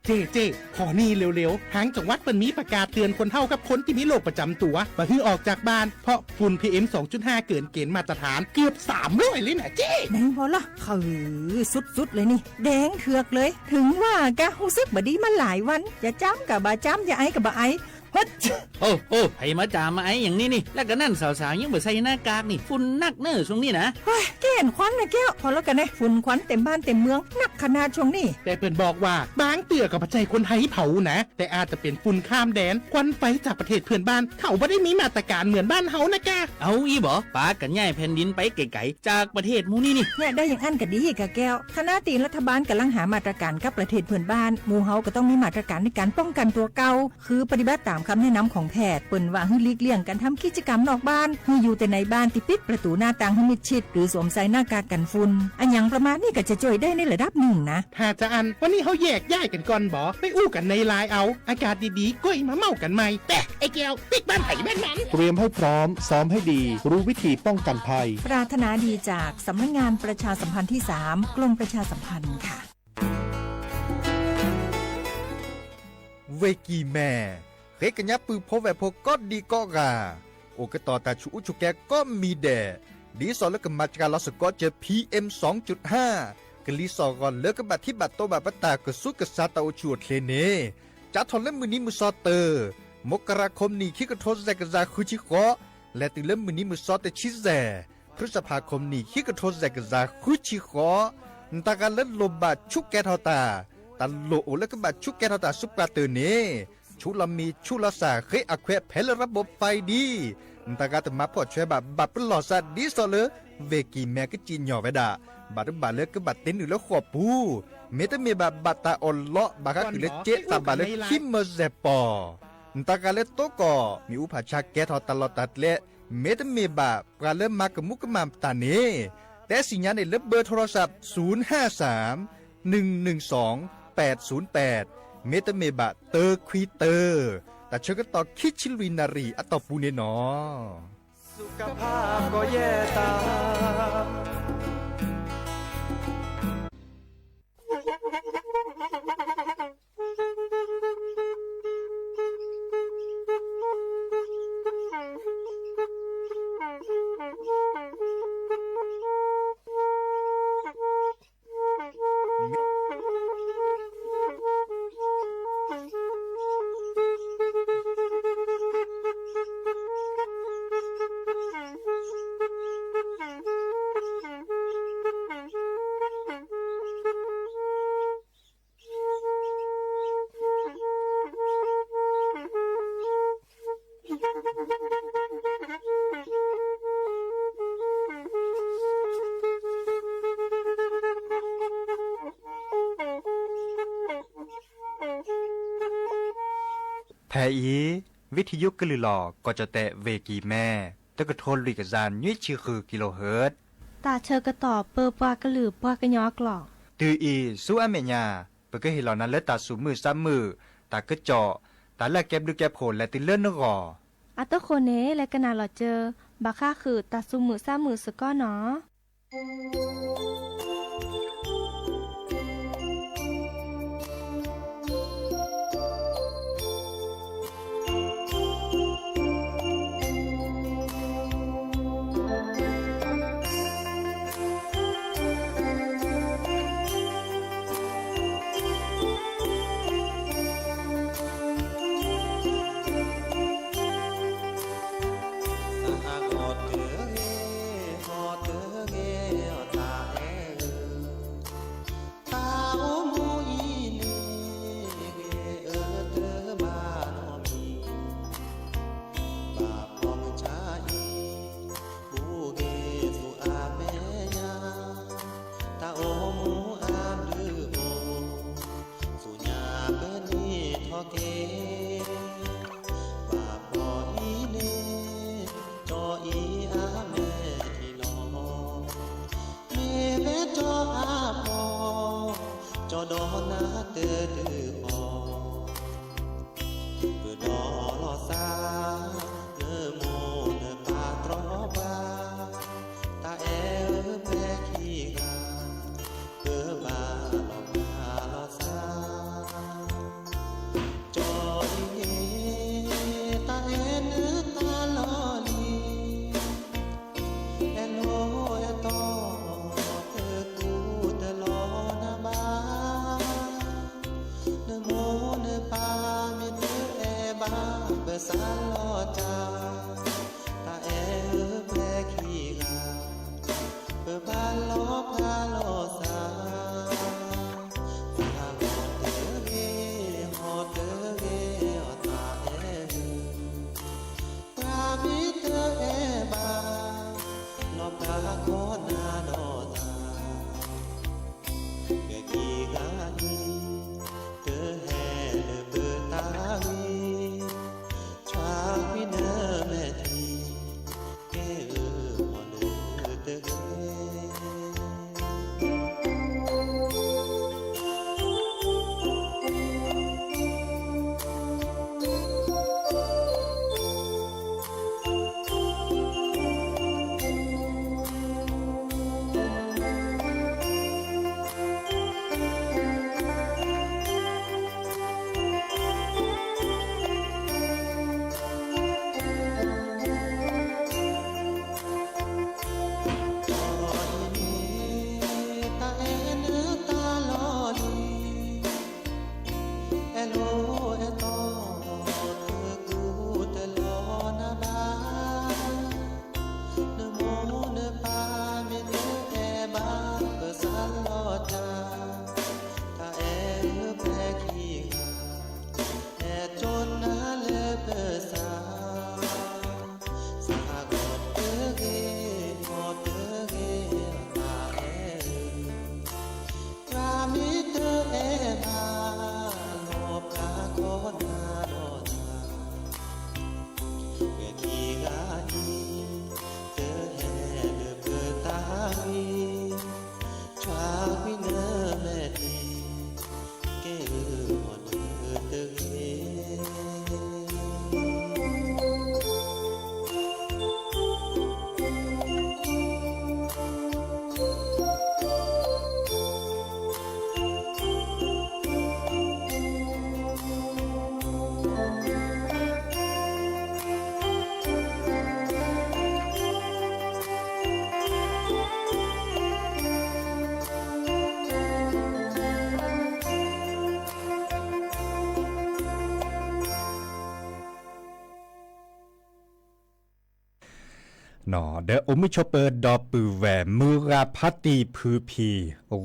เจขอนี่เร็วๆทางจังหวัดเปิ้นมีประกาศเตือนคนเฒ่ากับคนที่มีโรคประจำตัวบ่ให้ออกจากบ้านเพราะฝุ่น PM 2.5 เกินเกณฑ์มาตรฐานเกือบ300เลยนะเจไหนพอละคือสุดๆเลยนี่แดงเถือกเลยถึงว่ากะรู้สึกบ่ดีมาหลายวันอย่าจ้ำกับบ่จ้ำอย่าไอกับบ่ไอฮัดโอ้ให้มาจามมาไอ้อย่างนี้นี่แล้วก็นั่นสาวๆยังบ่ใส่หน้ากากนี่ฝุ่นนักเน้อช่วงนี้นะเฮ้ยแก่นควันนะแก้วพอแล้วกันนะฝุ่นควันเต็มบ้านเต็มเมืองนักขนาดช่วงนี้แต่เปิ้นบอกว่าบางเตือกับปัจจัยคนไทยเผานะแต่อาจจะเป็นฝุ่นข้ามแดนควันไฟจากประเทศเพื่อนบ้านเขาบ่ได้มีมาตรการเหมือนบ้านเฮานะแกเอาอีบ่ปากันย้ายแผ่นดินไปไกลๆจากประเทศหมู่นี่เนี่ยได้อย่างอันก็ดีกะแก้วคณะตีรัฐบาลกำลังหามาตรการกับประเทศเพื่อนบ้านหมู่เฮาก็ต้องมีมาตรการในการป้องกันตัวเก่าคือปฏิบัติตามคำแนะนำของแพทย์เปิ้นว่าให้หลีกเลี่ยงการทำกิจกรรมนอกบ้านให้อยู่แต่ในบ้านที่ปิดประตูหน้าต่างให้มิดชิดหรือสวมใส่หน้ากากกันฝุ่นอันอย่างประมาณนี้ก็จะช่วยได้ในระดับหนึ่งนะถ้าจะอันวันนี้เฮาแยกย้ายกันก่อนบ่ไปอู้กันในไลน์เอาอากาศดีๆก็อีมาเมากันใหม่แต่ไอ้แก้วปิดบ้านไผบ้านมันเตรียมให้พร้อมซ้อมให้ดีรู้วิธีป้องกันภัยปรารถนาดีจากสำนักงานประชาสัมพันธ์ที่3กรมประชาสัมพันธ์ค่ะเวกีแม่เฮกันยับปือพบแวพก็ดีก็กาโอกต่อตาชูชุแกก็มีแดดดีสอแล้วก็มาจากลอสก็เจอ PM 2.5 กลีสอก่อนเลิกกับบัตรที่บัตรโตบัตรปตากระสุกกระซาตาโอชวดเคเนจัดทนเล่มมือนี้มือซอเตอร์มกราคมนี้คิกระทษแซกซาคุชิโกและติเล่มมือนี้มือซอเตชิแซพฤษภาคมนี้คิกระทษแซกซาคุชิโกตาการเล่นลมบาดชุกแกทอตาตันโลโอแล้วก็บาดชุกแกทอตาซุปกาเตอร์เนชุลมีชุลสาเคยอควเพลระบบไฟดีตากาตมาพอช่วยบัดเป็นหลอดสัตดีสอเลเวกีแม่ก็จีนหย่อไว้ด่าบัดเลิกก็บัดเต้นอยู่แล้วขวบปูเมตเมบัดตาอ่อนเลาะบักก็คือเลเจตาบัดเลคิมเมเซปอตากาเลโตก็มีอุปชาแกทอตลอดตัดเลเมตเมบะปลาเลมากมุกมามตาเนแต่สัญญาณในเลเบอร์โทรศัพท์053 112 808เมตเมบะเตอร์ควีเตอร์แต่เชื่อก็ต่อคิชิลินารีอัตปูเนนอสุขภาพก็แย่ตาแทอีวิทยุกลือหลอก็จะแตะเวกีแม่ตะกะโทนลิกจานยุ้ยชื่อคือกิโลเฮิรตซ์ตาเชอกระตอบเปอปากระหลือปากระยอกหลอกตืออีสู้อเมญาเปก็เห็นเหล่านั้นและตาสูมือซ้ำมือตากระเจาะตาแลกแก็บดูแก็บโผล่และติเลื่อนนกออัตโคเนและกนาหลอเจอบาค่าคือตาสูมือซ้ำมือสก้อเนาะจอดอนาเตอดือหอเปิดบ่อลอซาเนื้อโมเนื้อปาตรอบาตาแอแม่ขี้กาเกอบาลอมาลอซา สานลอจาตาแอแพรขี้กาเปิดบ้านล้อพาลอสาพาหอเตอเกหอเตอเกตาแอปรามิเตอแอบาลอปลาโคนาดอตาแกขี้กาดีเตอแห่เปิดตาวีชาวิเนอแม่ทีแกหอเนอเตอเกหนอเดออมิชเปอร์ดอปือแหวมือราพัตตีพือพี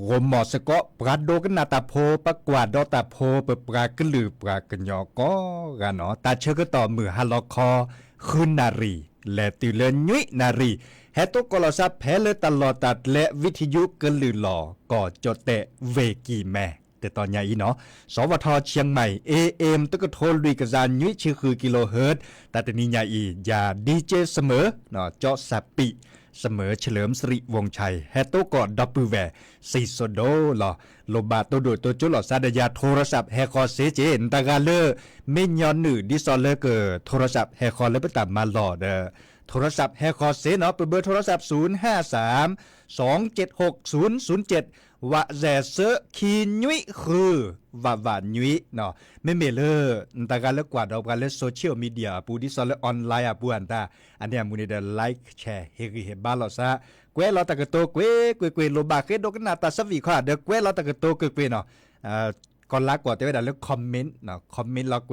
รมหมอสกอปราโดกนาตาโพปกวาดดอตาโพเปปรากลือปรากญอก็กันเนาะตาเชก็ต่อมือฮาลอคอคืนนารีและติเลนุยนารีแฮตุกลซับแพเลตลอดตัดและวิทยุกลือหลอก็จดแต่เวกีแม่แต่ตอนใหญ่เนาะสวทเชียงใหม่ AM ตะกโทลุยกระจานยุ้ยชื่อคือกิโลเฮิรตซ์แต่ตอนนี้ใหญ่อย่าดีเจเสมอเนาะเจาะสับปิเสมอเฉลิมสิริวงศ์ชัยแฮโตกอดดับเบิลแวซีโซโดหรอโลบาโตโดตัวจุลอซาดยาโทรศัพท์แฮคอเซเจนตากาเลอเมญยอนหนือดิซอลเลเกอร์โทรศัพท์แฮคอเลไปตามมาหลอเดอโทรศัพท์แฮคอเซเนาะเบอร์โทรศัพท์053 276 007วะแซเซคีนุยคือวานุยเนาะไม่เมเลอตากาเลกว่าดอกกันเลโซเชียลมีเดียปูดิซอลเลออนไลน์ปูอันตาอันเนี้ยมูนี่เดไลค์แชร์เฮริเฮบาลอซาเกวลอตะกะโตเกวโลบาเกดอกนาตาสวีค่ะเดเกวลอตะกะโตเกเนาะก่อนลากว่าแต่ว่าเรื่องคอมเมนต์เนาะคอมเมนต์เราเก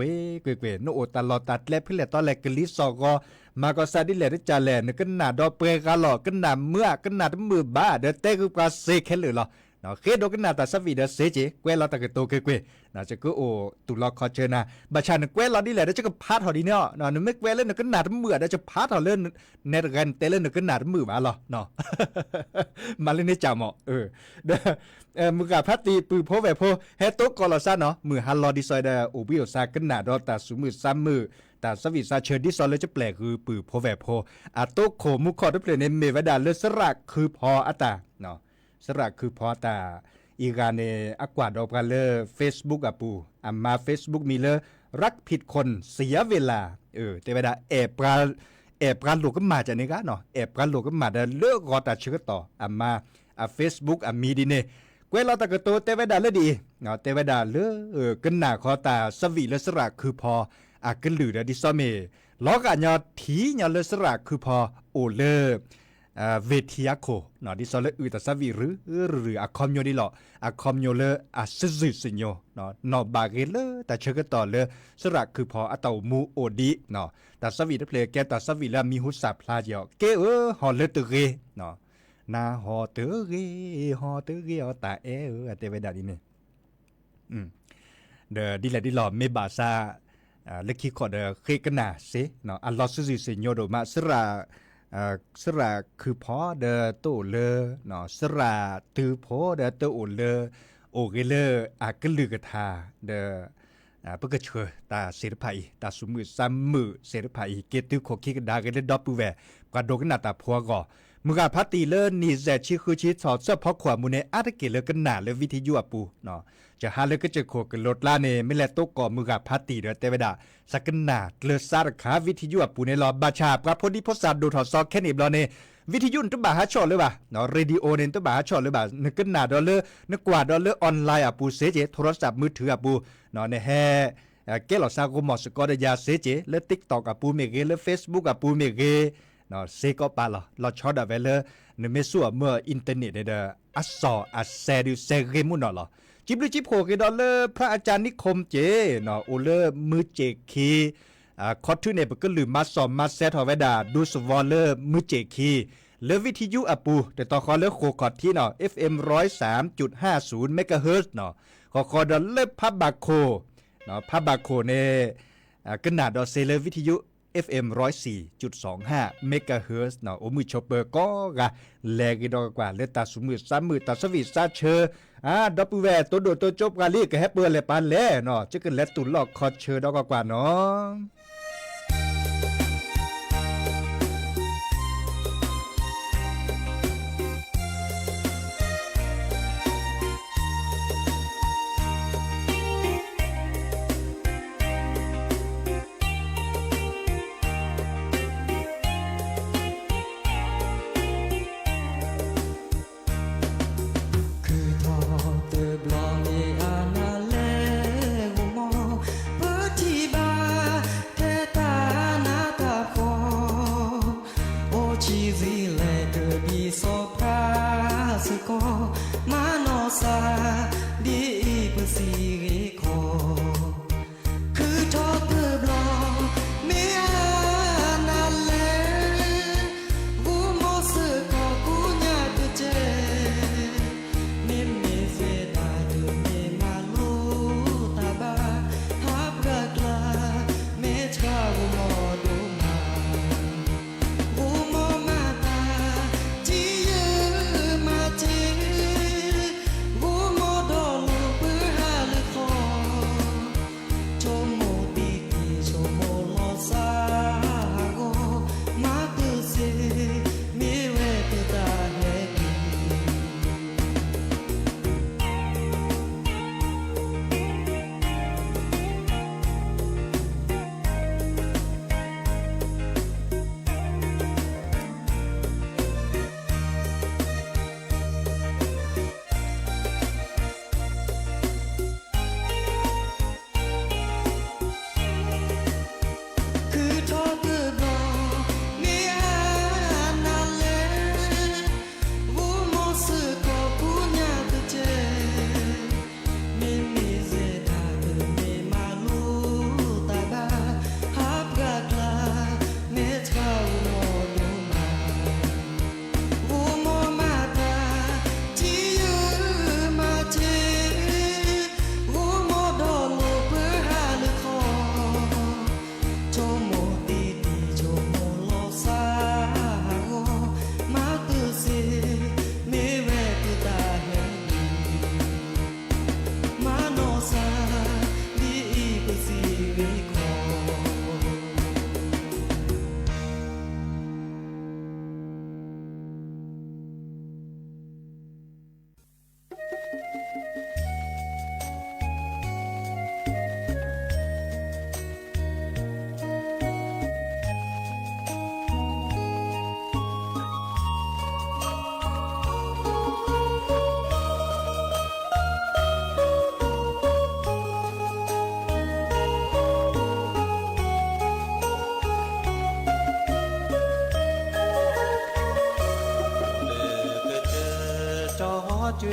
วโนโอตาลอตัดแลเพื่อตอนแรกกลิซอก็มาก็ซาดิแลได้จาแลนกันหน้าดอเปกาหลอกันหน้าเมื่อกันหน้ามือบ้าเดเตคือปลาเซเคหรือหรอเนาะเคดกันหน้าตาสวีเดเซเจเกวลอตะกะโตเกน่าจะก็โอตุลอคอเชนะบัชานเกวลอดิแลได้จะก็พาดหอดีเนาะเนาะนึกเวเล่นกันหน้ามือได้จะพาดหอเล่นเนตกันเตเล่นกันหน้ามือมาหรอเนาะมาเล่นในจามมือกาพัตตีปือโพแวโพเฮโตกอลอซาเนาะมือฮัลลอดิซอยเดโอบิโอซากันหน้าดอตาสุมือซ้ำมือแต่สวิซาเชิญดิซอลเลยจะแปลคือปือโพแวโพอาโตโคมุคอดเปลในเมวดาเลสระคือพออตาเนาะสระคือพอตาอีกาเนอักวาดอกกันเล Facebook อ่ะปูมา Facebook มีเลรักผิดคนเสียเวลาแต่เวลาแอบปราลูกก็มาจากนี้กันเนาะแอบปราลูกก็มาได้เลิกรอตาเชื่อต่อมาFacebook มีดีเนเวลาตะกะโตแต่เวลาเลยดีเนาะแต่เวลาเลกันหน้าคอตาสวิเลสระคือพอกันหลือดิซอเมล้อกะญอถีญอเลสระคือพอโอเล เวทียโคเนาะดิซอเลอือตะซาวิหรืออะคอมโยดิหลออะคอมโยเลอะซึซึสิโยเนาะนอบาเกเลแต่เชกต่อเลสระคือพออะตอมูโอดิเนาะตะซาวิเพลแกตะซาวิละมีหุสาพลาเจาเกฮอเลตเกเนาะนาฮอเตเกฮอเตเกอตาเออะเตเวดาดิเนเดดิละดิหลอเมบาซาเลคิคอเดเคกนาเซเนาะอัลลอซึซึสิโยโดมาสระคือพอเดอโตเลเนาะสระตือพอเดอโตโอเลโอเกเลอากลือกะทาเดอปะกะเชตาเสรไผตาสุมือซัมมือเสรไผเกตุโคคิกดาเกเลดอปูแวกะโดกนาตาพัวกอมึงกะพัตติเลนี่แซชิคือชิสอดซะพอขวามุเนอาตะเกเลกันนาเลวิทยุปูเนาะจะหาเลก็จะโคกลดลาเนไม่แลโตก่อมือกับพัตติเดอเตเวดาสักนาเลซาร์คาวิทยุปูในรอบาชาปราพดิพศาดูถอดซอกแค่นิบลอเนวิทยุตุบาหาชอหรือบ่าเนาะเรดิโอเนตุบาหาชอหรือบ่านึกกันนาดอลเลอร์นึกกว่าดอลเลอร์ออนไลน์ปูเสเจโทรศัพท์มือถือปูเนาะในแฮเกลอซาโกมอสกอดยาเสเจเล TikTok ปูเมเกเล Facebook ปูเมเกเนาะเซก็ปาลอชอดาเวเลเนเมซัวเมื่ออินเทอร์เน็ตเดอัสซออัสเซดิเซเกมุนอลอจิบลิจิบโคกดอลเลอร์พระอาจารย์นิคมเจเนาะโอเลอร์มือเจคีคอทูเนปก็ลืมมาสอมมาเซทอเวดาดูสวอลเลอร์มือเจคีเลวิทยุอปูแต่ต่อคอเลอร์โคคอที่เนาะ FM 103.50 เมกะเฮิรตซ์เนาะคอดอลเลอร์พับบาโคเนาะพับบาโคเนกนาดอเซเลวิทยุ FM 104.25 เมกะเฮิรตซ์เนาะโอมือชอปเปอร์ก็กะแลกิดอกว่าเลตาสุมือ3มือตาสวิซาเชอดอปแวตัวโดตัวจบกาลีก็แฮปเปอร์เลยปานแลเนาะจะกันแลตุนลอกคอเชอดอกกว่าเนาะ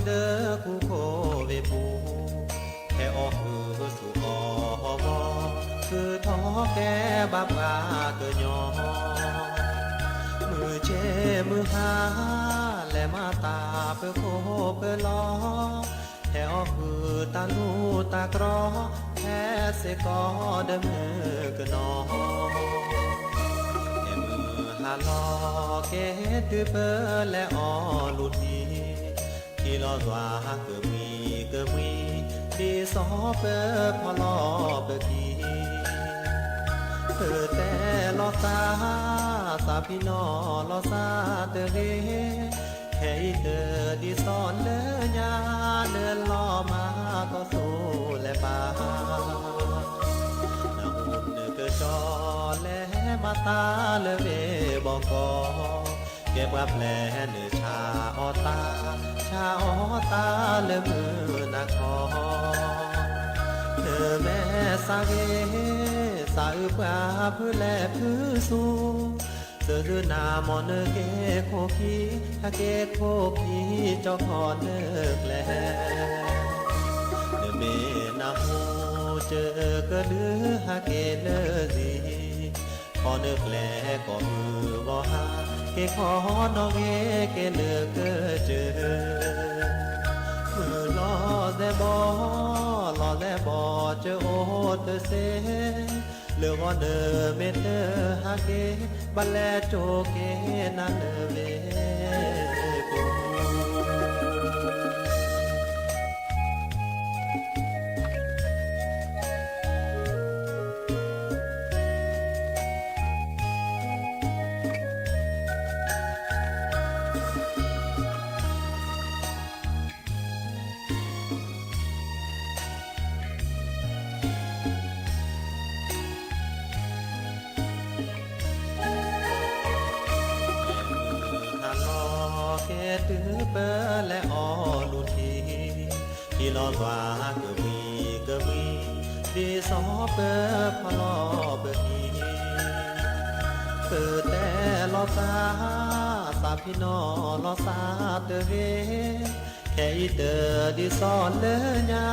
เด้อคู่โคเวปูแค่ออกสู่ออบอคือท้อแก่บาปาเกิดยอมือเจมือหาและมาตาเพื่อโคเพื่อล้อแค่ออกคือตาลูตากรอแค่เสกอเดิมมือก็นอแค่มือหาลอเกตือเปอและออลุดีที่รอว่าเกิดมีดีสอเปอพอลอเปอกีแต่ลอซาสาพี่นอลอซาเตเรแค่เธอดีสอนเลือยาเดินล้อมาก็สู้และป่าน้ำอุ่นเกิดจอและมาตาเลเวบอกกอเก็บกับแผลเนื้อชาออตาเลมือนาคอเธอแม่สาเกสาอึปาพื้นแลพื้นสูเสือหน้ามอนเกโคกีฮาเกโคกีเจ้าขอเนิกแลเนเมนาหูเจอกระลือฮาเกเลซีขอเนิกแลก็มือบ่หาเกขอนอเกเลือกเจอมือลอแต่บ่ลอแต่บ่เจอโอเตเซเลือกเนเมเตฮาเกบัลแลโจเกนันเวปู ตือเปอและออลุทีที่รอดว่าก็มีดีสอเปอพลอเบกีเปิดแต่ลอซาสาพี่นอลอซาเตเวแค่เตอดีสอนเลือยา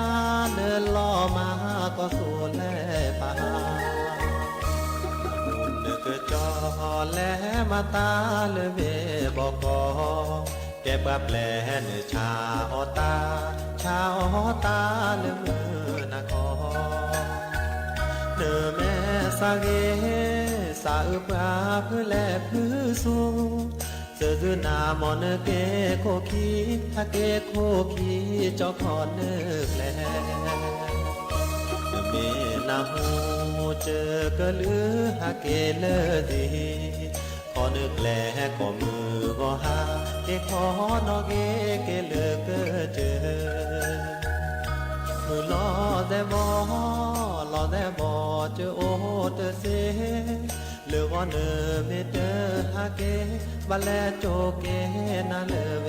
เดินล้อมาก็สู้แลป่าเกิดจอและมาตาเลเวบอกกอแก็บกับแผลเนื้อชาออตาเลมือนาคอเนื้อแม่สาเกสาอึปาพื้นแลพื้นสูเสือหน้ามอนเกโคกีฮาเกโคกีเจ้าขอเนื้อแผลเมนาหูเจอกะลือฮาเกเลดีขอนึกแลก็มือก็หาเกขอนอเกเลือกเจอมือลอแต่บ่เจอโอเตเซเลือกเนเมเตอฮาเกบัลแลโจเกนาเลเว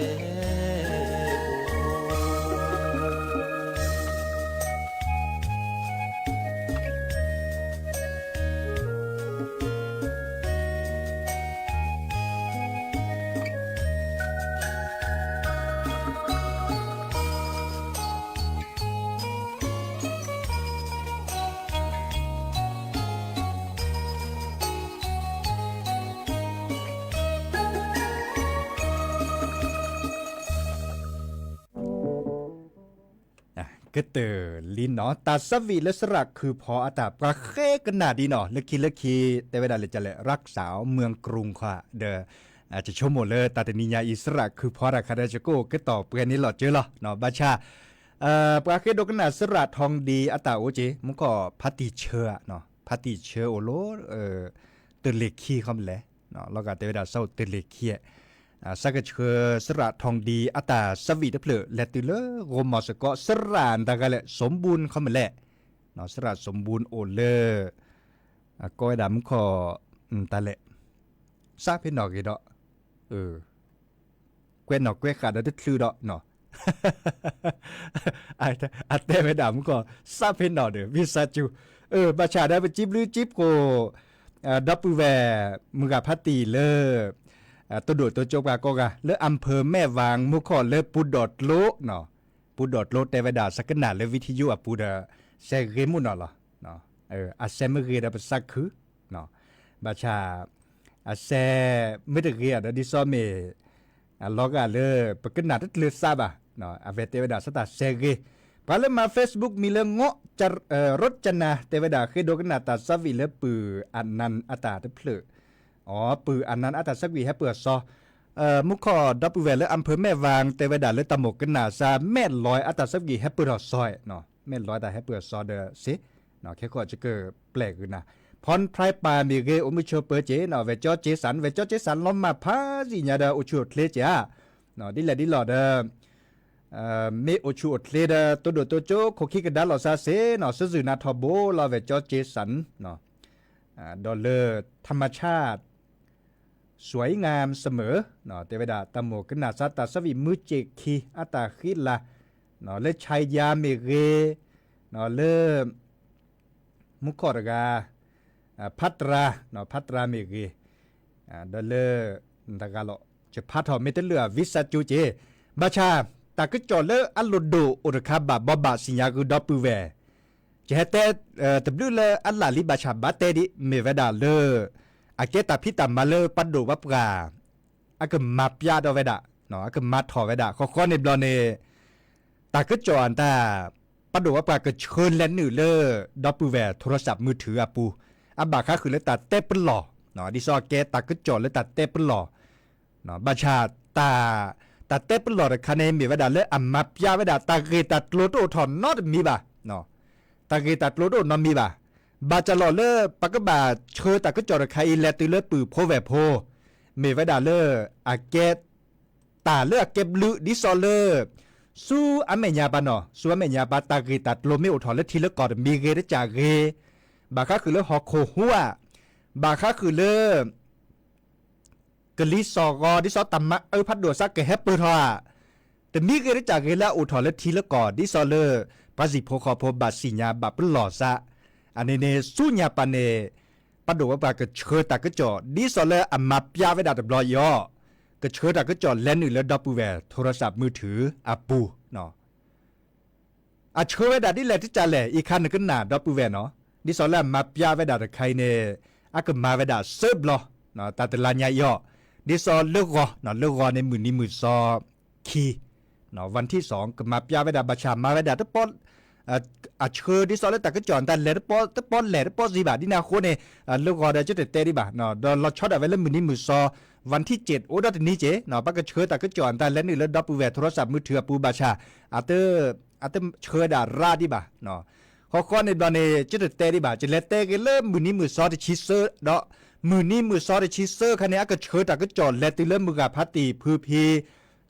ก็เตอลินเนาะตาสวีและสระคือพออาตาประเคกันหนาดีเนาะเลือกคีแต่เวลาเลยจะเลยรักสาวเมืองกรุงค่ะเดออาจจะชมหมดเลยตาแต่นิยาอิสระคือพอราคาได้จะโก้ก็ต่อเปลี่ยนนี้หลอดเจอหรอเนาะบาชาประเคดกันหนาสระทองดีอาตาโอเจมันก็พัติเชอเนาะพัติเชอโอโลเตเล็กขี้คำแหละเนาะแล้วก็แต่เวลาเศร้าเตเล็กขี้สักเชอสระทองดีอัตาสวีดเพลและตุเลโรมอสก็สระตะกะแหละสมบูรณ์เขามาแหละเนาะสระสมบูรณ์โอเลก้อยดำขอตาแหละซาเพนอกอีดอกแกวนอกแกวขาดได้คือดอกเนาะอัตเต้ไม่ดำก็ซาเพนอกเด้อวิซาจูบาชาได้ไปจิบหรือจิบโกดับเบิลแวร์มึงกับพัตตีเล ตัวโดดตัวโจกก็กะเลอำเภอแม่วางมุขอเลปูดอดโลเนาะปูดอดโลแต่เวดาสักนาเลวิทยุอะปูดาเซเรมุนเนาะอาเซมเรดาปสักคือเนาะบาชาอาเซไม่ได้เรียดดิซอเมล็อกอะเลปกนาดเลซาบะเนาะอาเวเตเวดาสตาเซเรพาเลมา Facebook มีเลงเงาะจรจนาเตเวดาเคโดกนาตาซาวิเลปืออันนันอตาเตเพลปืออันนั้นอตาซาวิให้เปิดซอมุขอดับเวลอำเภอแม่วางเตเวดาเลตะหมกกันนาซาแม่ลอยอตาซาวิให้เปิดซอยเนาะแม่ลอยแต่ให้เปิดซอเดสิเนาะแค่ก็จะเกิดแปลกอยู่นะพรไพรปามีเกอุมิโชเปเจเนาะเวจอเจสันล้อมมาพาสิญาดาอุชุดเลจ้าเนาะดิแลดิหลอดเมอุชุดเลดตัวโดตัวโจโคคิกดัลลอซาเซเนาะซื่อนาทอโบลาเวจอเจสันเนาะดอลเลอร์ธรรมชาติสวยงามเสมอเนาะเทวดาตะโมกนาซาตาสวิมือเจคีอัตาคิลาเนาะเลชัยยาเมเกเนาะเลมุขอรกาพัตราเนาะพัตราเมเกดอลเลอร์ตะกาโลจะพัทอเมเตเลือวิสัจูเจบาชาตากจอเลอัลโลโดอุรคาบาบบาสิญากุดอปูเวจะเตตบลูเลอัลลาลิบาชาบาเตดิเมเวดาเลอาเกตาพิตามาเลปัดโดวับกาอากมาปยาดอเวดาเนาะอากมาทอเวดาข้อในบลอเนตากจอนตาปัดโดวับกาก็เชิญแลนนือเลดอปูเวโทรศัพท์มือถืออาปูอับบาคาคือเลตาเตปหล่อเนาะดิซอเกตากจอนเลตาเตปหล่อเนาะบาชาตาเตปหล่อคะแนนมีเวดาเลอัมมาปยาเวดาตาเกตาโลโตถอนนอดมีบ่าเนาะตาเกตาโลโตนอมีบ่าบาจะหล่อเลปากบาเชอตากจอดใครแลตือเลปือโพแวโพเมวดาเลอาเกตตาเลเก็บลือดิซอเลสู้อเมญาปานอสู้อเมญาปาตาเกตัดโลเมอุทอเลทีเลกอดมีเกเรจาเกบาคาคือเลฮอกโคหัวบาคาคือเลกลิซอกอดิซอตัมมะพัดดัวซักเกเฮปเปอร์ทอแต่มีเกเรจาเกละอุทอเลทีเลกอดิซอเลปาสิโพคอโพบาสิญาบาปลอซะอันนี้เนี่ยสุญญาปานเนปัดดูว่าปากเชิดตากจอดิสอเลอามาปยาเวดาตบลอยอก็เชิดตากจอแลนอื่นแล้วดับปูแวโทรศัพท์มือถืออาปูเนาะเชิดเวดาดิแลที่จะแลอีกคันนึงก็หนาดับปูแวเนาะดิสอเลมาปยาเวดาตใครเนี่ยก็มาเวดาเซิร์ฟลอเนาะตาตลาญายอดิสอเลิกรอเนาะเลิกรอในมือนี้มือซอคีเนาะวันที่2ก็มาปยาเวดาบาชามาเวดาตปอนเชิดดิสอเลตากจอนแต่เลตปอนเลตปอนสิบาดินาโคเนลูกก็ได้จุดเตะดิบาเนาะเราช็อตเอาไว้แล้วมือนี้มือซอวันที่7โอ้ดัตนี้เจเนาะปากเชิดตากจอนแต่เลนี่แล้วดับปูแวโทรศัพท์มือถือปูบาชาอาเตเชิดาราดิบาเนาะข้อในตอนนี้จุดเตะดิบาจะเลตเตะกันเลยมือนี้มือซอที่ชิเซอร์เนาะมือนี้มือซอที่ชิเซอร์คันนี้ก็เชิดตากจอนเลติเริ่มมือกับพัตติพื้พี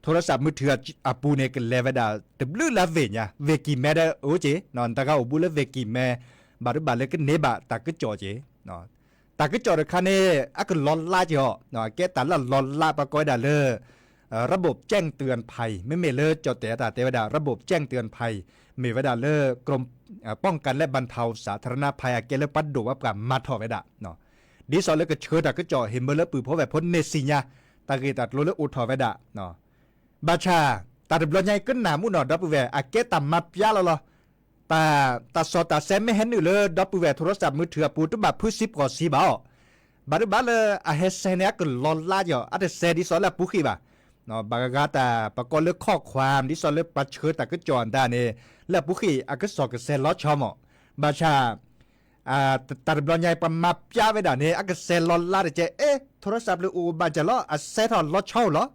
โทรศัพท์มือถืออาปูเนกันเลวดาแต่บลูลาเวียเวกิแม่ได้โอเจนอนตากาอบูเลเวกิแม่บารุบาเลกันเนบะตากจอเจเนาะตากจอคันนี้ก็ลอนลาเจาะเนาะแกแต่ละลอนลาปะก้อยดาเลระบบแจ้งเตือนภัยไม่เมเลจอแต่ตาเทวดาระบบแจ้งเตือนภัยเมวดาเลกรมป้องกันและบรรเทาสาธารณภัยเกเลปัดดูว่ากับมาทอเวดาเนาะดิซอเลก็เชิดตากจอเห็นเมเลปือเพราะแบบพ้นเนสิญาตาเกตัดโลเลอุทอเวดาเนาะบาชาตาดบลอใหญ่ขึ้นหนามุนอดับเวอาเกตัมมาปยาลอตาสอตาแซมไม่เห็นอยู่เลยดับเวโทรศัพท์มือถือปูตุบาพู10ก่อ10บ่บาดบาเลอาเฮเซเนก็ลอนลาจ่ออาเดเซดิซอลปุขีบ่เนาะบากาตาปะกอเลข้อความดิซอลปะเชิดตากจอนดาเนและปุขีอากสอกเซลอชอมบาชาตาดบลอใหญ่ปมาปยาเวดาเนอากเซลอนลาเจโทรศัพท์เลอูบาจะลออาเซทอลอชอลอ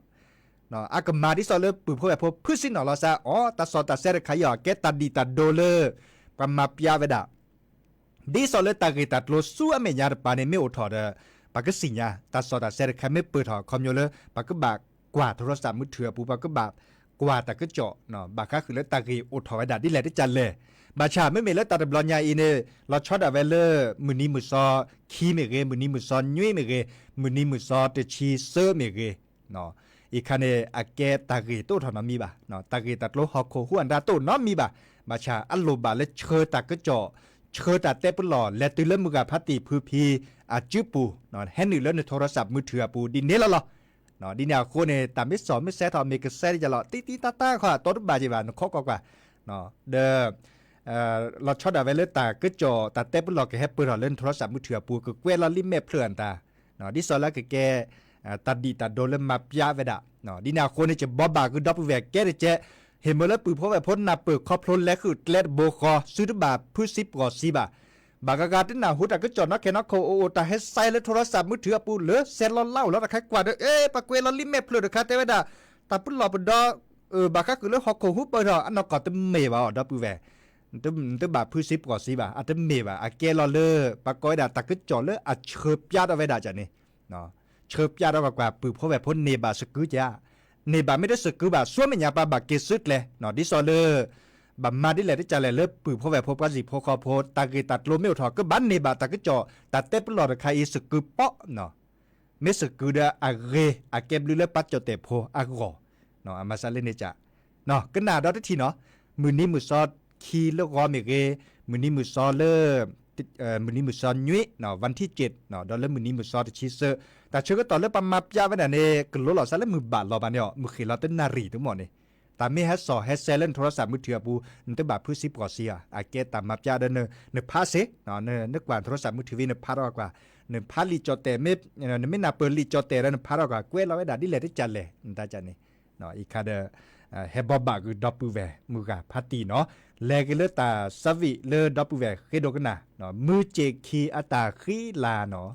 เนาะอากมาดิซอเลปือพวกแบบพื้นสินเนาะละซะตาสอตาเซรขยอเกตาดีตาโดเลปมาปยาเวดาดิซอเลตาเกตัดโลสู้อเมญาปาเนเมโอทอดปากสิญาตาสอตาเซรขไม่เปิดถอคอมโยเลปากบากกว่าโทรศัพท์มือถือปูปากบากกว่าตากเจาะเนาะบาคาคือเลตาเกโอทอเวดาดิแลได้จันเลยบาชาไม่เมเลตาดบลอนยาอีเนเราช็อตอะเวเลมือนี้มือซอคีเมเกมือนี้มือซอยุ้ยเมเกมือนี้มือซอเตชีเซอร์เมเกเนาะอีคันเนอาเกตาเกโตถอนมีบ่เนาะตาเกตัดโลฮอกโคหัวอันดาโตน้อมีบ่บาชาอัลโลบาเลเชอตากเจาะเชิดตาเตปหล่อและตื่นเล่มมือกับพัตติพื้พีอาจื้อปูเนาะแฮนนี่เล่นในโทรศัพท์มือถือปูดินเนละล่ะ เนาะดินยาโคเนี่ยตามไม่สอนไม่แซ่ทอมีกระแซ่จะหล่อตีตาค่ะต้นบาจีบานเคาะกว่าเนาะเด้อเราชอบด่าไว้เลยตาก็จ่อตาเต้ปุ๊บเราแกให้ปืนเราเล่นโทรศัพท์มือถือปูก็เกวเราลิมเมเพลินตาเนาะดิสอนแล้วแกตัดดีตัดโดนแล้วมาพิจารณาเนาะดินยาโคเนี่ยจะบ๊อบบาคือดับเบิลแวกแกได้เจเห็นเมื่อแล้วปืนเพราะแบบพ้นนาเปิดคอพลนแล้วคือเล็ดโบคอซื้อบาพื้นซิปก่อซีบาบากากาที่หน้าหุดก็จอดนักแค่นักโคโอแต่ให้ใส่แล้วโทรศัพท์มือถือปูเหลือเซ็นเล่าแล้วนะใครกว่าเด้อปากเวลาลิมเมเพลินเด้อค่ะแต่ว่าแต่ปุ๊บเราเป็นดอบากาคือแล้วฮอกโคฮุบไปเถอะอันนั้นก็จะเมย์ว่าดับเบิลแวตัวบาพื้นซิปก่อซีบาอันจะเมย์ว่าแกเราเลยปากก้อยแต่ก็จอดเลยเชิบยาเอาไว้ได้จ้ะนี่เนาะเชิบยาเอากว่าปืนเพราะแบบพ้นเนบาสกุจ้าเนบาไม่ได้สกุบาส่วนไม่ยาปาบาเกสุดเลยเนาะดิซอเลบัมมาดิแหละที่จะเลยเลิกปืนเพราะแบบพบกันสิพอคอโพตากีตัดโลเมลถอดก็บันเนบาตาก็จ่อตัดเต็ปหลอดใครสกุปะเนาะไม่สกุดอาเรอาเก็บลือเลยปัดจ่อเตโพอากอเนาะมาซาเลเนจ่าเนาะก็น่าดอททีเนาะมือนี้มือซอดคีเลิกรอเมเกมือนี้มือซอเลมือนี้มือซอนยุ้ยเนาะวันที่7เนาะดอลเลอร์มือนี้มือซอดชีเซอร์แต่เชื่อก็ตอนเลิกปั๊มมาปยาไว้เนี่ยกลัวหลอดซาเลมือบาทรอบานเนี่ยมือขีเราเต้นนารีทั้งหมดเนี่ยแต่ไม่ให้สอให้เซเลนโทรศัพท์มือถือปูนั่นต้องแบบพื้นซิปก่อเสียอาเกตตามมาปยาเดินเนพาเซเนาะเนกว่าโทรศัพท์มือถือวินพาเรากว่าเนพาลีจอเตไม่ไม่น่าเปิดลีจอเตแล้วเนพาเรากว่าเกวเราไว้ด่าดิเลที่จันเลยนั่นตาจันนี่เนาะอีกคาเดเฮบบอบาคือดับเบิลแวร์มือกับพัตตีเนาะแลกเลตาสวิเลดับเบิลแวร์เคโดกันนะเนาะมือเจคีอัตาคีลาเนาะ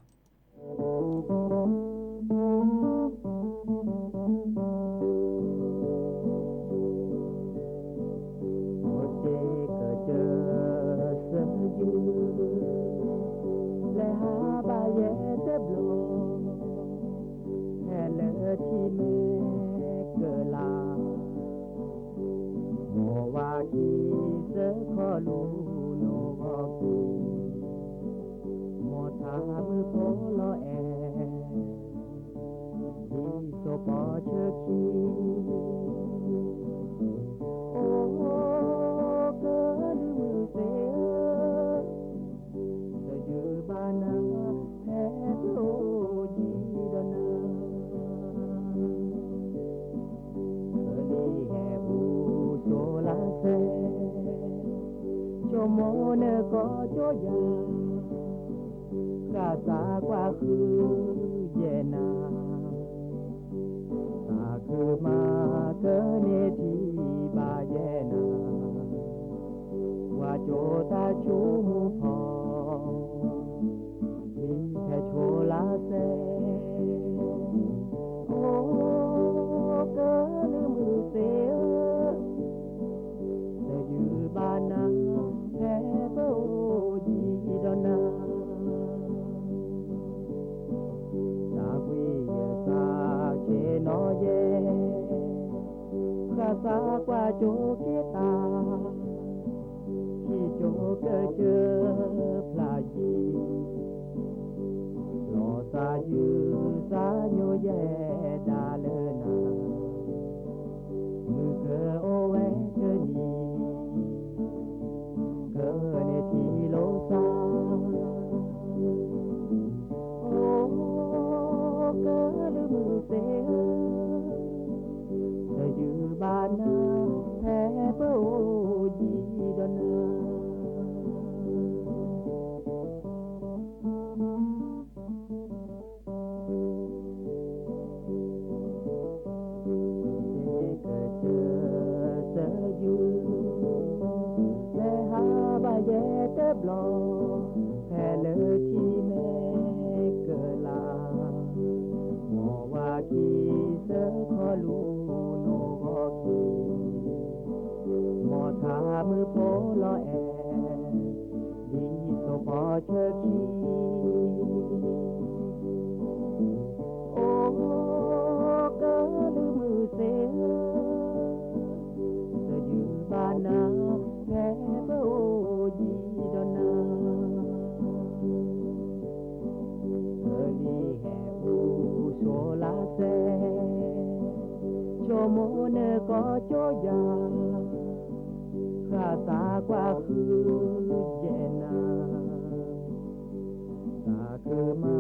คือมา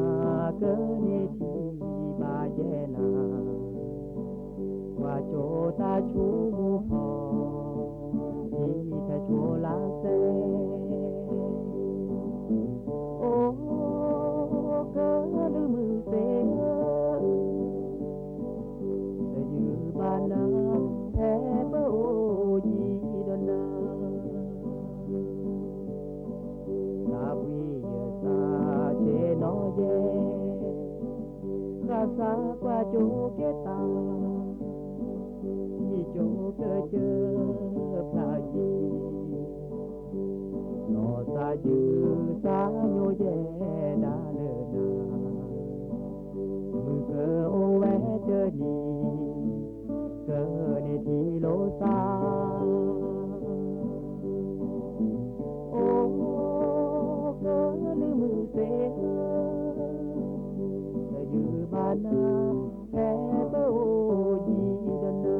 เกินที่บา เยนาว่าโจตาชูพอที่แต่โชลาเซโอ้เกิดมือเซแต่ยืบานนาแพ้เปโอยีดนาตาวีเยตาเชนอเยราสากว่าโจเกตาที่โจเกิดเจอพระยีนอสายืสาโยเยดาเลนามือเกอโอแวเจอนีเกอในทีโลซาโอ้เกอลืมือเสแต่ยืบานาแพ้เปโอยีดนา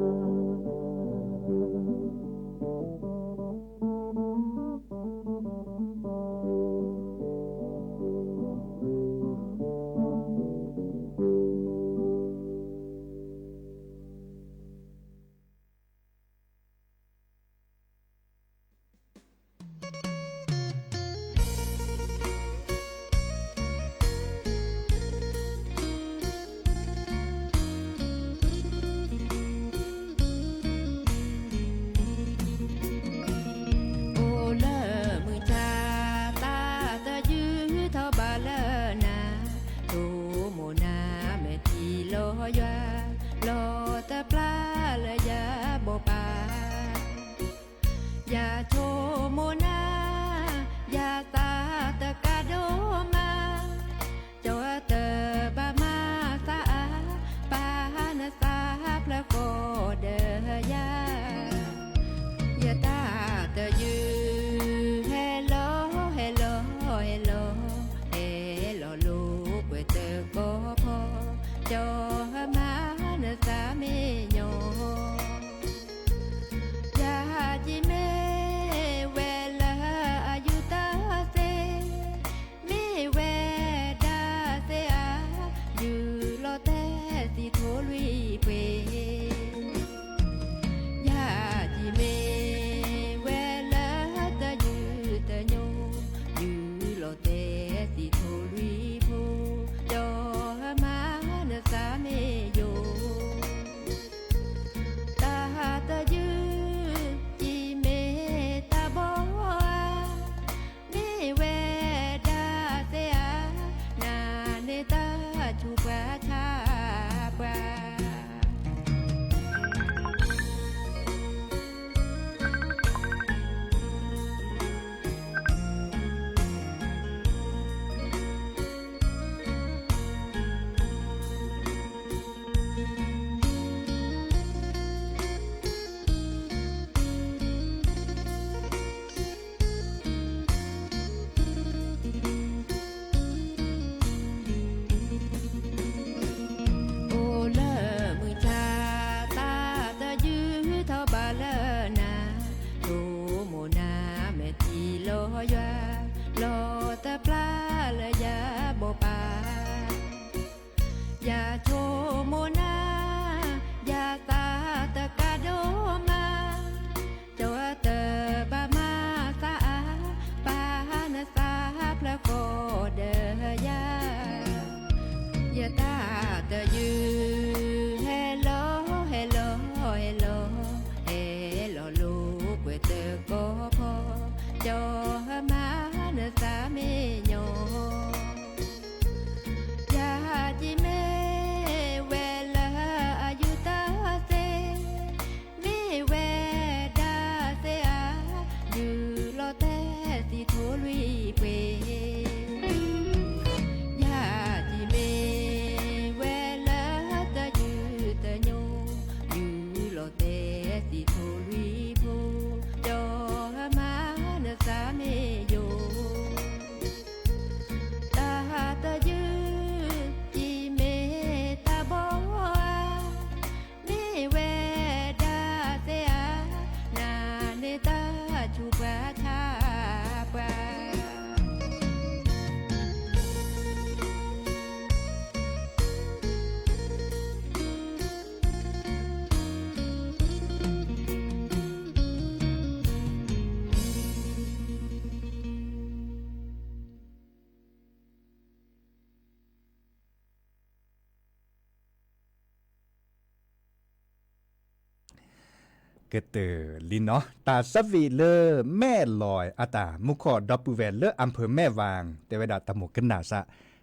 กเตอลินเนาะตาสวีเลอแม่ลอยอาตามุขอดอปูแวนเลออำเภอแม่วางแต่เวลาตะหมกกันหนาซะ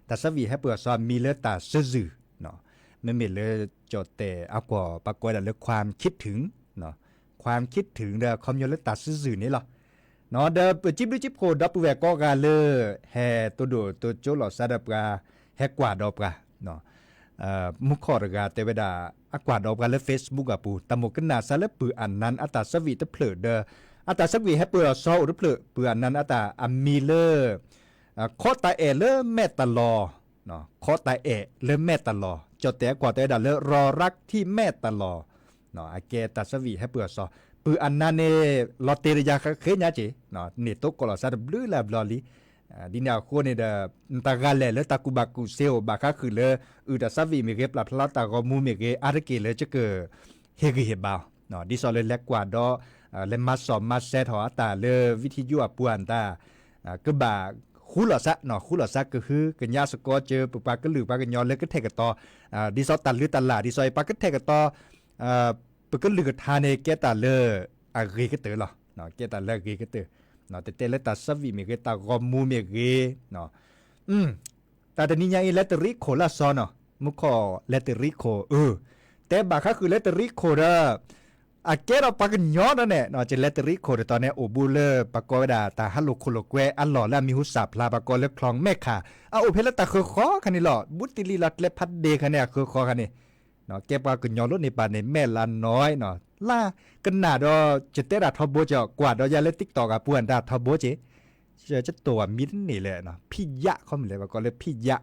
ตาสวีให้เปิดซอมมีเลอตาซื่อเนาะไม่มีเลอจดแต่เอากว่าปรากฏเลอความคิดถึงเนาะความคิดถึงเด้อคอมยเลอตาซื่อนี่หรอเนาะเด้อจิบดูจิบโคดอปูแวก็กาเลอแฮตัวโดตัวโจหลอซาดปราแฮกว่าดอปราเนาะมุขอรกาแต่เวลาอากวาดออกกันแล้ว Facebook อ่ะปูตะหมกกันหนาซะแล้วปืออันนั้นอัตาสวีตะเพลเดออัตาสวีให้ปือซออุดเพลปืออันนั้นอัตาอัมมีเลอขอตาเอเลอแม่ตะลอเนาะขอตาเอเลอแม่ตะลอจดแต่กว่าแต่ดาเลอรอรักที่แม่ตะลอเนาะอาเกตาสวีให้ปือซอปืออันนั้นเนลอเตเรียเคยญาจิเนาะนี่ตกกลอซาดบลือลาบลอลีดินาโคเนเดตากาเลเลตากูบากูเซลบาคาคือเลอุดาซาวีเมเกปลาพลาตากอมูเมเกอาร์เกเลจะเกเฮกเฮบาวเนาะดิซอเลเล็กกว่าดอเลมาสอมมาเซทอตาเลวิธียัวปวนตาก็บาคูลอซะเนาะคูลอซะก็คือกัญญาสกอเจอปุปากะลือปากะยอนเลก็เทกตอดิซอตันลือตันลาดิซอยปากะเทกตอปากะลือทาเนเกตาเลอะเรกเตอเนาะเกตาเลเรกเตอเนาะแต่เลตาสวีเมเกตากอมูเมเกเนาะแต่ตอนนี้ยังเลตริโคลาซอนเนาะมุขอเลตริโคแต่บางครั้งคือเลตริโคเด้ออาเกเราปากกันย้อนนั่นแหละเนาะจะเลตริโคเดตอนนี้โอบูเลปากกอดาตาฮัลโลโคโลเกวอัลลอแล้วมีหุสาพลาปากกอเลคลองแม่ขาเอาเพลตาคือคอคันนี่หรอบุตรลีลัดเลพัดเดคันเนี่ยคือคอคันนี่เนาะแกปากกันย้อนรถในป่าในแม่ลานน้อยเนาะล่ากันหนาดอจะเตะดาทอบโบจะกว่าดอยาเล่นติ๊กตอกกับปวนดาทอบโบจะตัวมิดนี่เลยเนาะพี่ยะเขาเหมือนเลยว่าก็เลยพี่ยะ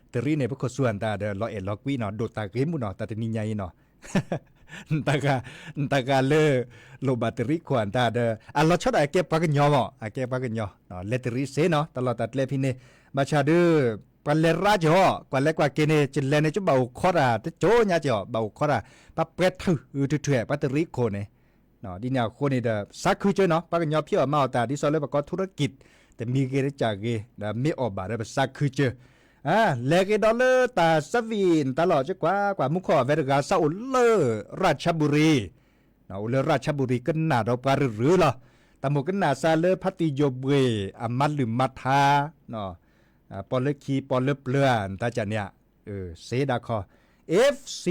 แต่รีเนี่ยพวกคนส่วนตาเดอล็อกวีเนาะโดดตาเกมุเนาะตาเตนิยายเนาะตากาเลโลบาตริขวานตาเดออัลลอชดไอเก็บปากกันยอมอ่ะเก็บปากกันยอเนาะเลตริเซเนาะตลอดตัดเลพินเนมาชาดือปันเลราจอกว่าเล็กว่าเกเนจิเลเนจะเบาคอราจะโจญาจ่อเบาคอราปะเปรตถือเถื่อปัตตริโคเนเนาะดินาโคเนเดซักคือเจอเนาะปากกันยอพี่อมาตาดิซอเลปากธุรกิจแต่มีเกเรจากเกดาไม่ออกบาดซักคือเจอเลกดอลเลอร์ตาสวีนตลอดจะกว่ามุขอเวรกาซาอุลเลอร์ราชบุรีเนาะอุลเลอร์ราชบุรีกันหนาดอกปาหรือล่ะตะหมกันหนาซาเลพัติโยเบอามัดหรือมัทาเนาะปอลเลคีปอลเลเปลือนตาจันเนี่ยเซดาคอ FC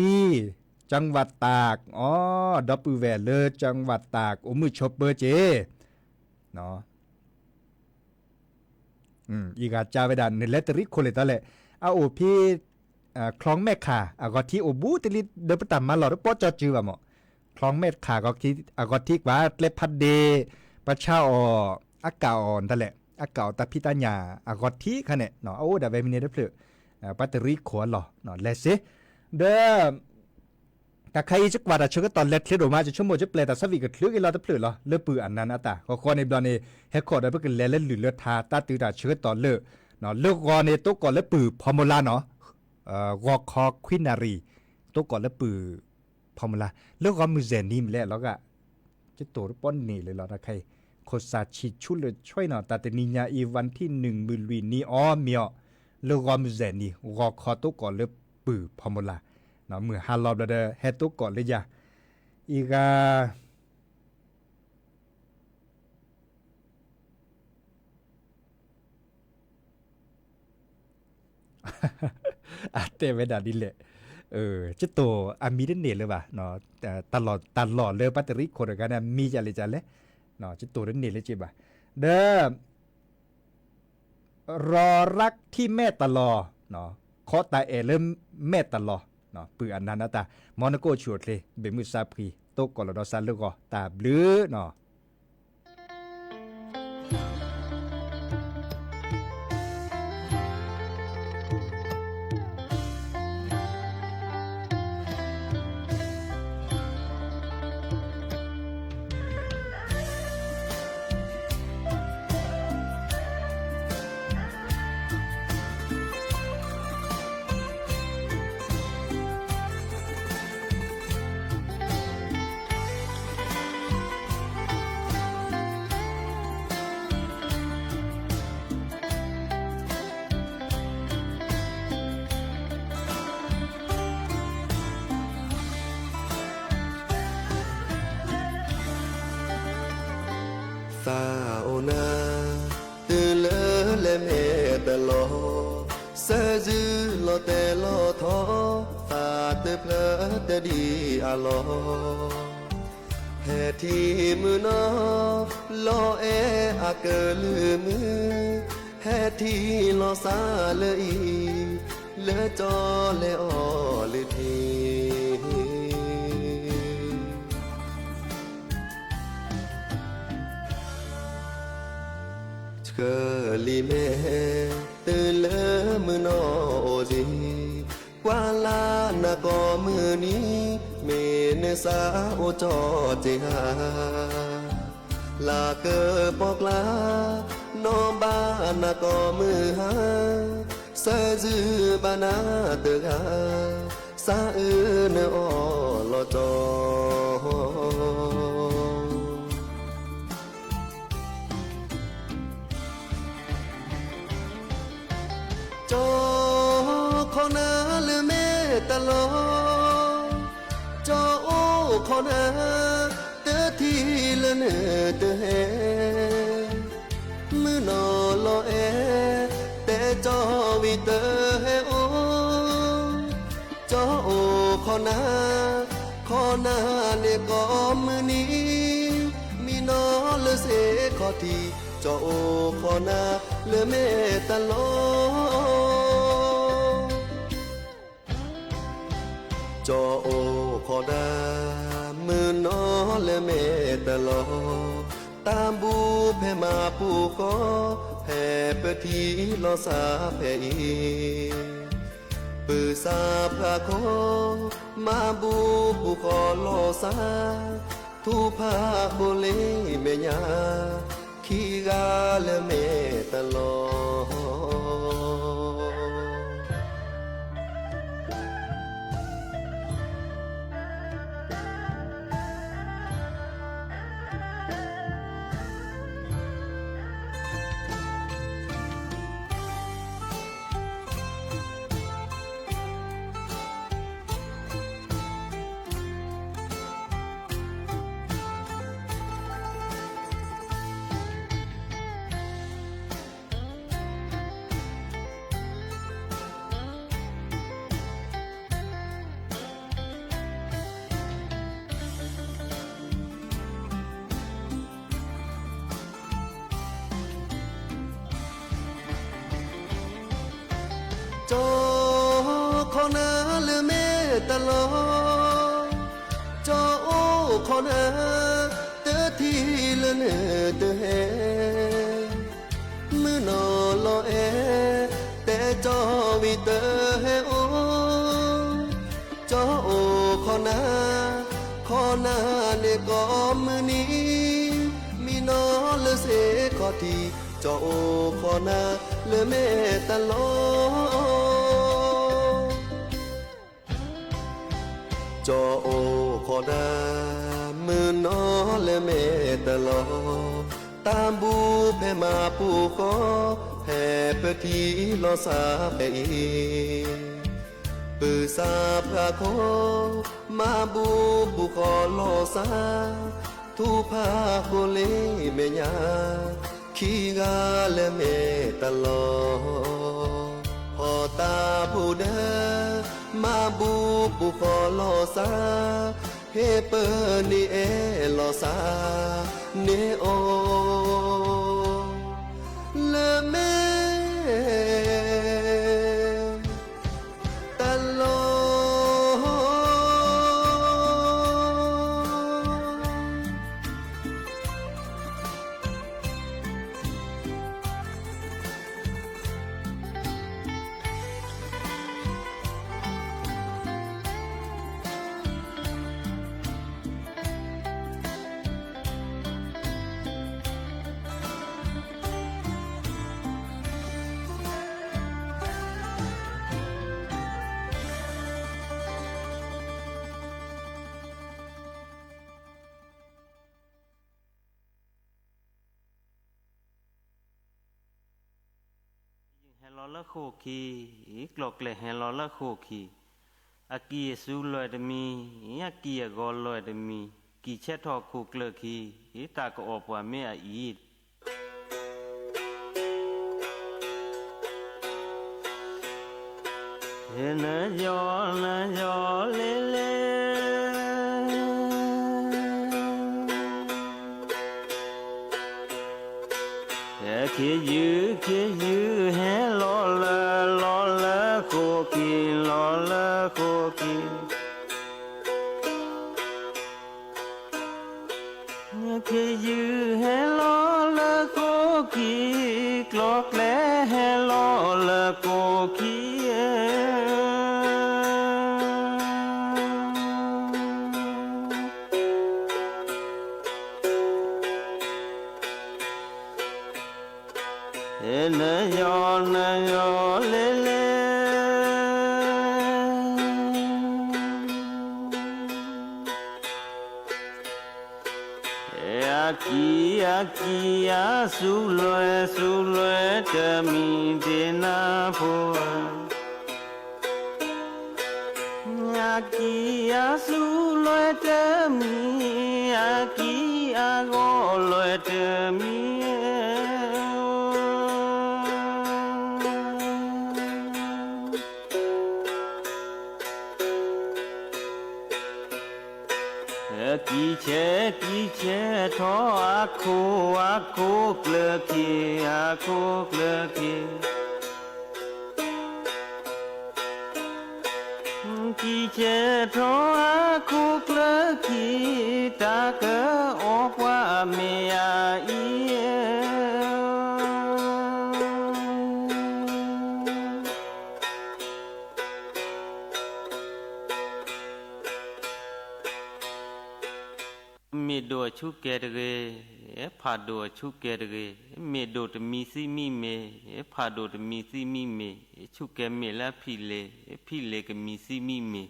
จังหวัดตากดับเบิลแวเลอร์จังหวัดตากโอมือชอปเปอร์เจเนาะอีกาจาเวดานในเลตริโคเลตาแหละเอาโอพี่คลองแม่ขาก็ที่โอบูติลิเดปตามมาหลอดปอจอจือว่าหมอคลองแม่ขาก็ที่ก็ที่ว่าเลพัดเดประชาอากาอ่อนตาแหละอากาตาพิตาญาก็ที่คะเนี่ยเนาะโอ้ดาเวมิเนเดเพลปัตตริโคหรอเนาะเลเซเดแต่ใครจะกว่าแต่เชื่อตอนเล็ดเคล็ดออกมาจะชั่วโมงจะเปลี่ยนแต่สวีก็เคลือกันเราจะเปลือยหรอเลือปืนอันนั้นตาข้อในบอลนี่เฮคอร์ได้เพื่อกันเล่นหรือเลือทาตาตื่นแต่เชื่อตอนเลือเนาะเลือกก่อนในตัวก่อนเลือปืนพอมลาเนาะวอคอควินารีตัวก่อนเลือปืนพอมลาเลือกก่อนมือเซนิมแล้วก็จะตัวป้อนนี่เลยหรอนะใครโคซาชิชุเลยช่วยเนาะแต่แต่นิยาอีวันที่1มือวีนีเมียเลือกก่อนมือเซนีวอคอตัวก่อนเลือปืนพอมลาเนาะมือฮาลอบเดอเฮตุก่อนเลยจ้ะอีกเตเวดาดิเลจะโตอามีเดนเนเลยว่ะเนาะตลอดเลยปัตตริโคดกันนะมีจะเลยจ้ะเลยเนาะจะโตเดนเนเลยจิบ่ะเด้อรอรักที่แม่ตลอเนาะขอตาเริ่มแม่ตลอเนาะปืนอันนั้นนะตามอนาโกชวดเลยเบมือซาพรีโตกอลดอซันเลก็ตาบลือเนาะ เมตลอเสจือลอแต่ลอทอตาเตเพลเตดีอาลอแห่ที่มือนอลอเออาเกลือมือแห่ที่ลอซาเลยเลอจอเลออเลทีเกลีเมตื่นเลอมือนอโอดีกว่าลานากอมือนี้เมเนสาโอจอเจหาลาเกอปอกลานอบานากอมือหาเสจือบานาเตกาสาเอเนอลอจอจอขอนาเลเมตลอจอโอขอนาเตทีเลเนเตเฮมือนอลอเอแต่จอวิเตเฮโอจอโอขอนาเนกอมือนี้มีนอเลเสขอทีจอโอขอนาเลเมตลอจอโอขอดามือนอและเมตลอตามบูเพมาปูก็แผ่เปทีลอสาแผ่อีปือสาพระโคมาบูปูขอลอสาทุพาโบเลเมญาขีกาและเมตลอจอขอนาเลเมตลอจอโอขอนาเตทีเลเนเตเฮมือนอลอเอแต่จอวิเตเฮโอจอโอขอนาเนกอมือนี้มีนอเลเสขอทีจอโอขอนาเลเมตลอจอโอขอดามือนอและเมตลอตามบูเพมาปูก็แผ่เปทีลอสาแผ่อีปือสาพระโคมาบูปูขอลอสาทุพาโคเลเมญาขีกาและเมตลอพอตาผู้เดมาบูปูขอลอสาเฮเปอร์นี่เอลอสาเนโอเลเมตลอเฮลอละโคคีอีกลอกเลเฮลอละโคคีอากีสูลอยดมีอากีกอลอยดมีกีเชทอคูกเลคีอีตากออปวาเมออีด na yo le le khi dư he lo la khô kỳ khi dư he lo la khô kỳ clock le he lo la khô kỳ na yo le le aki su lue te mi de na po aki su lue te mi aki go lue te mi kỳ che tho a khô klơ kỳ kỳ che tho a khô klơ kỳ ta cơ o qua me a i me do chu ke de pha do chu ke de me do de mi si mi me pha do de mi si mi me chu ke me la phi le ke mi si mi me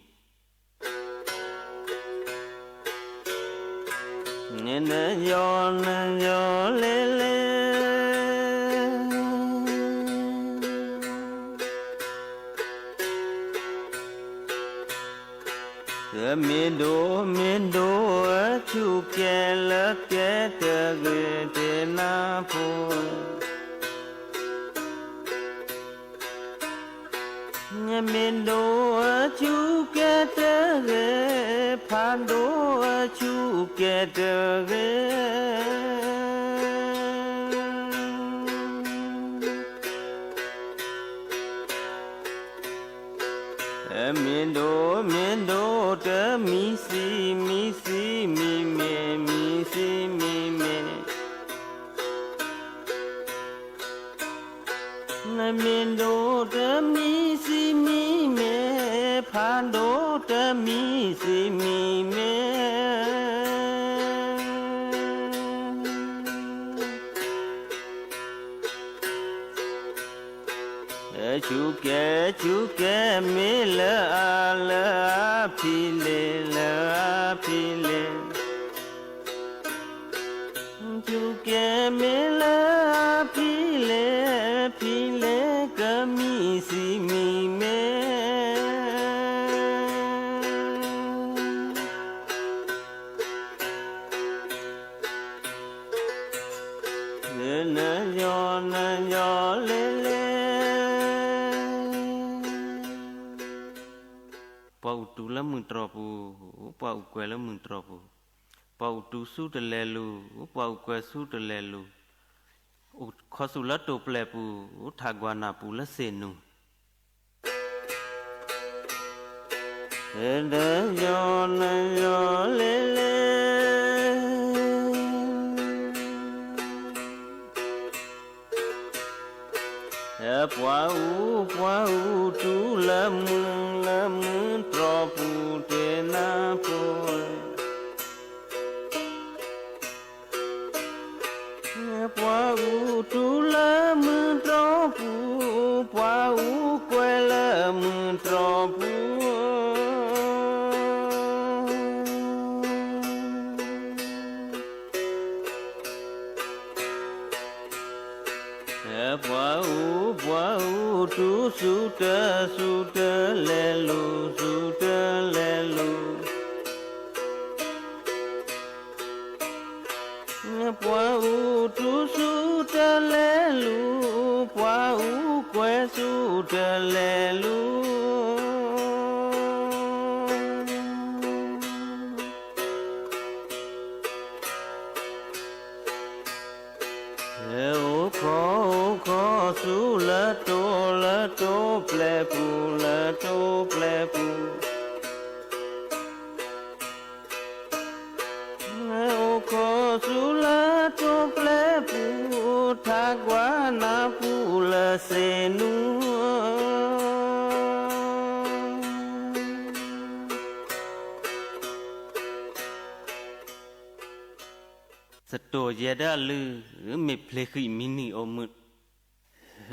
na yo le le me do chu ke la ke te na po me do chu ke te pha do chu ke te me do te mi si mi me mi si mi me na me do te mi si mi me pha do te mi si mi me chu ke me la phi le chu ke me la phi le ka mi si mi me na yo le le pau tu la mun tropu pau kwe la mun tropu pau tu su de le lu pau kwe su de le lu kho su la to ple pu tha gwa na pu la se nu na yo le le pua u tu la mun tropu te na po pua u tu la mun tropu pua u kwe la mun tropu pua u tu su te le lu pua u tu su te le lu pua u kwe su te le lu สูละโตแปลปูละโตแปลปูโอโคสูละโตแปลปูทากวานาปูละเซนูสตอเยดาลือไม่เพลคิมินีอมุดเฮ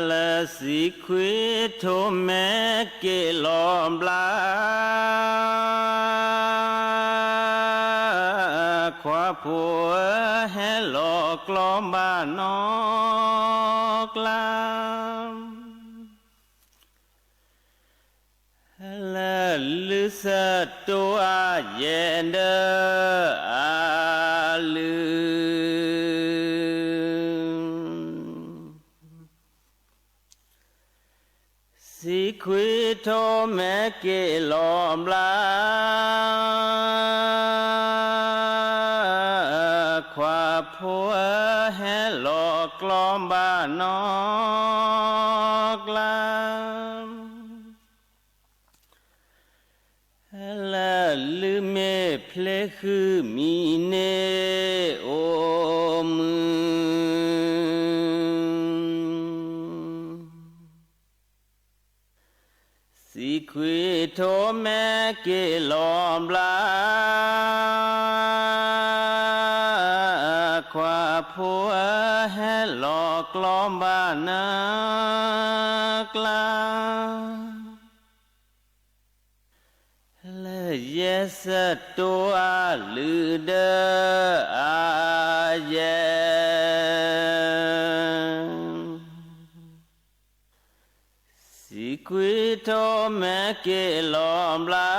ลสิควิโทแมเกลอมบลาควาผัวเฮลอกลอมบ้านนอกลามละลือสตัวเยนเดอาลือสิควิโทแมเกลอมลาควาผัวเฮลอกลอมบ้านนอกลามละลือเมเพลคือมีเนโอมือสิควิโทแมเกลอมลาควาผัวเฮลอกลอมบ้านนากลาและเยสตัวลือเดอาเยสิควิโทแมเกลอมลา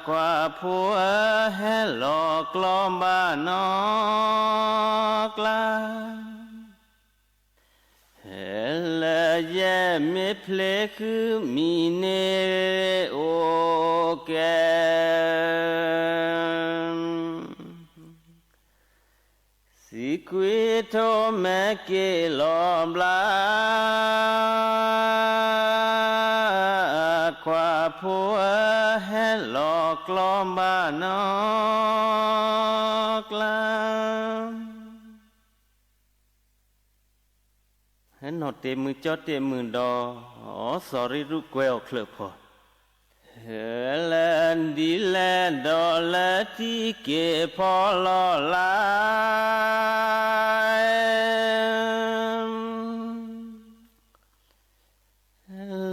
ควาผัวเฮลอกลอมบ้านนอกลาเฮลเยมิเพลคือมีเนโอแกสิควิโทแมเกลอมลาควาผัวเฮลอกลอมบ้านนอกลาให้นอเตมือจอเตมือดอสอริรุกเวลเคลพอเฮลันดีแลนดอลที่เกพอลอลาย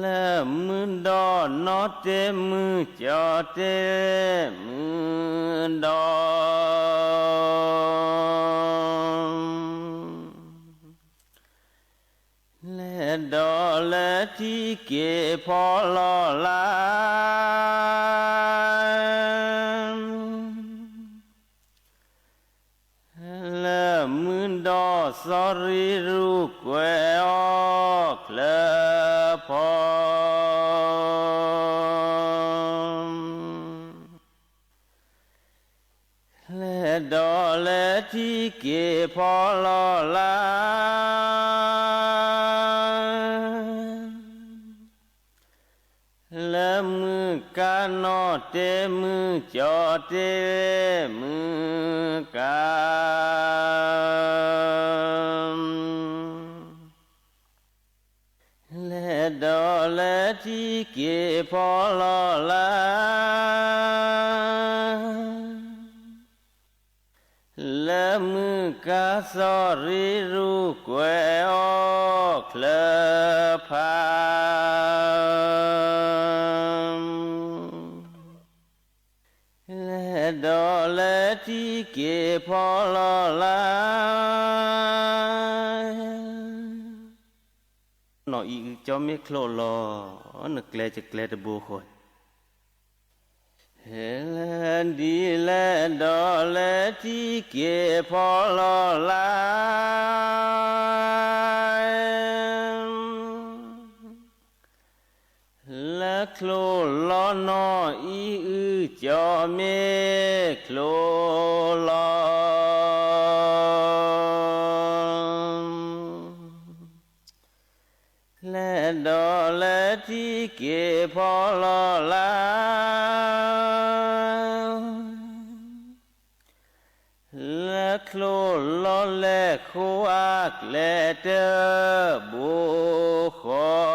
ละมือดอนอเตมือจอเตมือดอดอละที่เกพอลอลายละมือดอสอริรุกเวอเคลพอและดอละที่เกพอลอลายละมือกานอเตมือจอเตมือกาและดอละที่เกพอลอลายละมือกาสอริรุกเวอเคลพาและดอละที่เกพอลอลายนออีกจอมเมคโลลอนึกแกลจะแกลตะบูคอยเฮลันดีแลดอละที่เกพอลอลายละโคลลอนออีอือจอเมโคลลอ ที่เก็บพอลอลาและโคลลอและโคอักและเตอบุคอ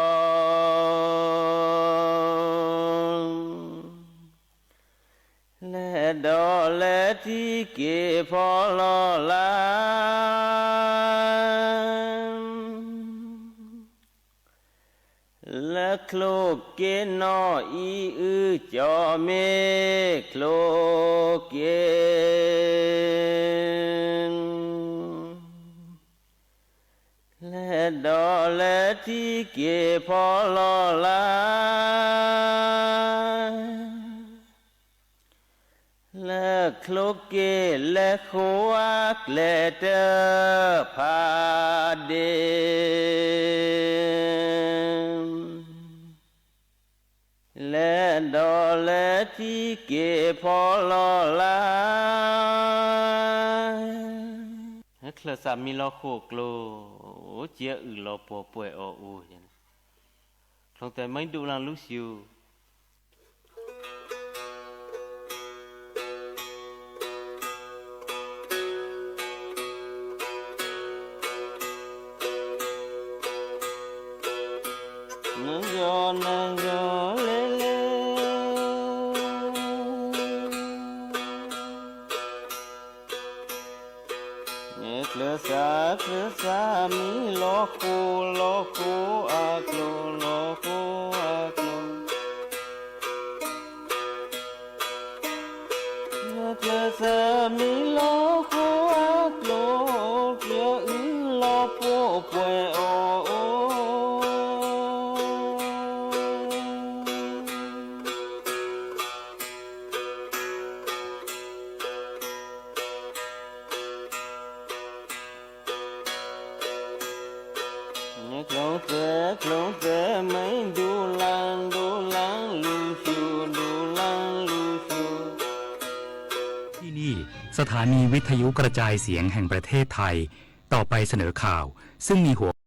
นและดอและที่เก็บพอลอลาและโคลเกนออีอือจอเมโคลเกนและดอและที่เก็บพอลอลาและโคลเกและโคอักและเตอพาเดและดอและที่เก็บพอลอลาเคลสามีลอโคกโลเจียอือลอปอป่วยอออูยันลองแต่ไม่ดูลังลุซิวนังยอนังยอเลเลเคลสามีลอโคอาโคลอโคอาโคเคลสามีลอโคอาโคเกียอือลอโปป่วยออคลงแต่ไม่ดูลังลูชูดูลังลูชู ที่นี่สถานีวิทยุกระจายเสียงแห่งประเทศไทยต่อไปเสนอข่าวซึ่งมีหัว